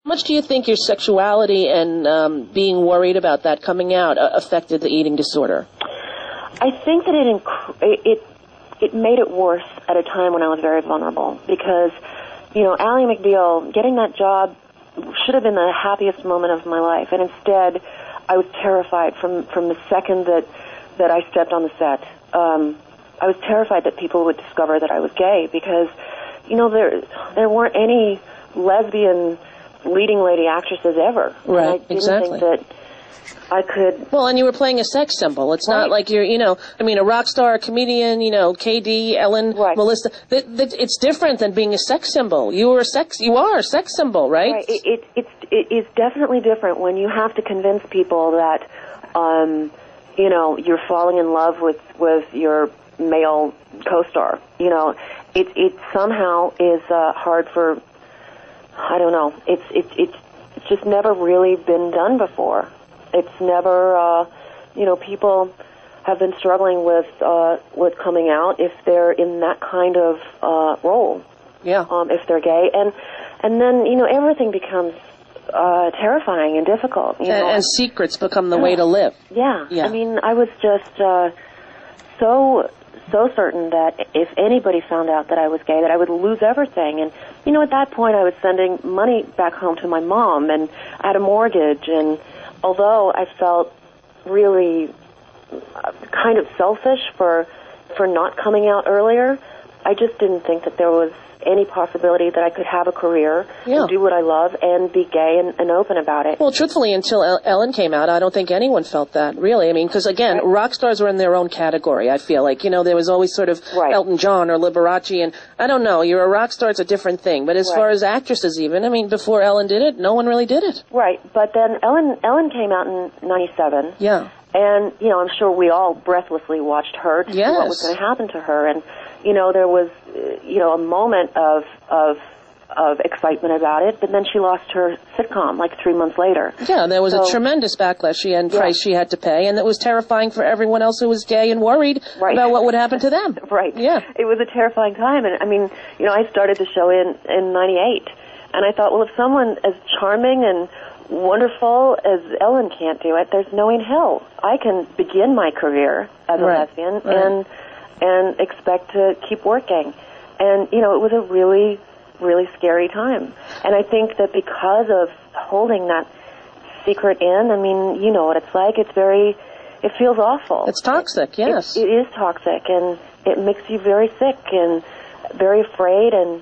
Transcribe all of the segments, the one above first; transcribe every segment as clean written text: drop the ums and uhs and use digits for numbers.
How much do you think your sexuality and being worried about that coming out affected the eating disorder? I think that it made it worse at a time when I was very vulnerable because, Ally McBeal, getting that job should have been the happiest moment of my life, and instead I was terrified from the second that I stepped on the set. I was terrified that people would discover that I was gay because, there weren't any lesbian leading lady actresses ever. Right, and I didn't think that I could... Well, and you were playing a sex symbol. It's not like you're, a rock star, a comedian, KD, Ellen, Melissa. It's different than being a sex symbol. You are a sex symbol, right? Right. It is definitely different when you have to convince people that, you're falling in love with your male co-star. It somehow is hard for... I don't know. It's just never really been done before. It's never, people have been struggling with coming out if they're in that kind of role. Yeah. If they're gay, and then everything becomes terrifying and difficult. And secrets become the way to live. Yeah. I mean, I was just so certain that if anybody found out that I was gay, that I would lose everything. And, at that point I was sending money back home to my mom, and I had a mortgage. And although I felt really kind of selfish for not coming out earlier, I just didn't think that there was any possibility that I could have a career and do what I love and be gay and open about it. Well, truthfully, until Ellen came out, I don't think anyone felt that, really. I mean, because, again, rock stars were in their own category, I feel like. There was always sort of Elton John or Liberace, and I don't know, you're a rock star, it's a different thing. But as far as actresses even, I mean, before Ellen did it, no one really did it. Right, but then Ellen came out in 97. Yeah. And, I'm sure we all breathlessly watched her to see what was going to happen to her. And, there was, a moment of excitement about it, but then she lost her sitcom like 3 months later. Yeah, there was a tremendous backlash price she had to pay, and it was terrifying for everyone else who was gay and worried about what would happen to them. Right. Yeah. It was a terrifying time. And, I mean, I started the show in 98, and I thought, well, if someone as charming and wonderful as Ellen can't do it, there's no in hell I can begin my career as a lesbian and expect to keep working. And, it was a really, really scary time. And I think that because of holding that secret in, I mean, you know what it's like. It feels awful. It's toxic, yes. It is toxic, and it makes you very sick and very afraid, and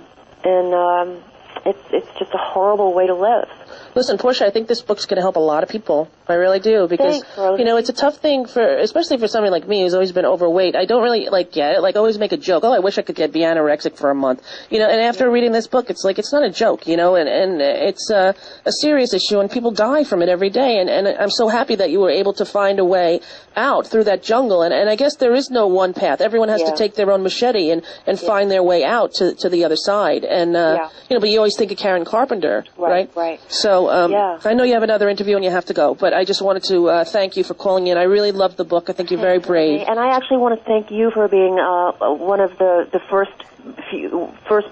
it's just a horrible way to live. Listen, Portia, I think this book's going to help a lot of people. I really do, because, Thanks, Rosie. It's a tough thing especially for somebody like me who's always been overweight. I don't really, get it. Always make a joke. Oh, I wish I could be anorexic for a month. And after reading this book, it's it's not a joke, and it's a serious issue, and people die from it every day. And I'm so happy that you were able to find a way out through that jungle. And I guess there is no one path. Everyone has to take their own machete and find their way out to the other side. And, but you always think of Karen Carpenter, right? Right. So, I know you have another interview and you have to go, but I just wanted to thank you for calling in. I really love the book. I think you're very brave. And I actually want to thank you for being one of the first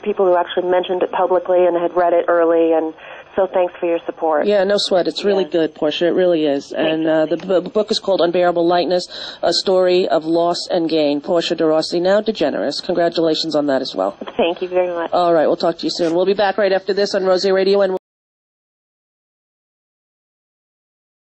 people who actually mentioned it publicly and had read it early, and so thanks for your support. Yeah, no sweat. It's really good, Portia. It really is. And the book is called Unbearable Lightness, A Story of Loss and Gain. Portia now DeGeneres. Congratulations on that as well. Thank you very much. All right, we'll talk to you soon. We'll be back right after this on Rosie Radio, and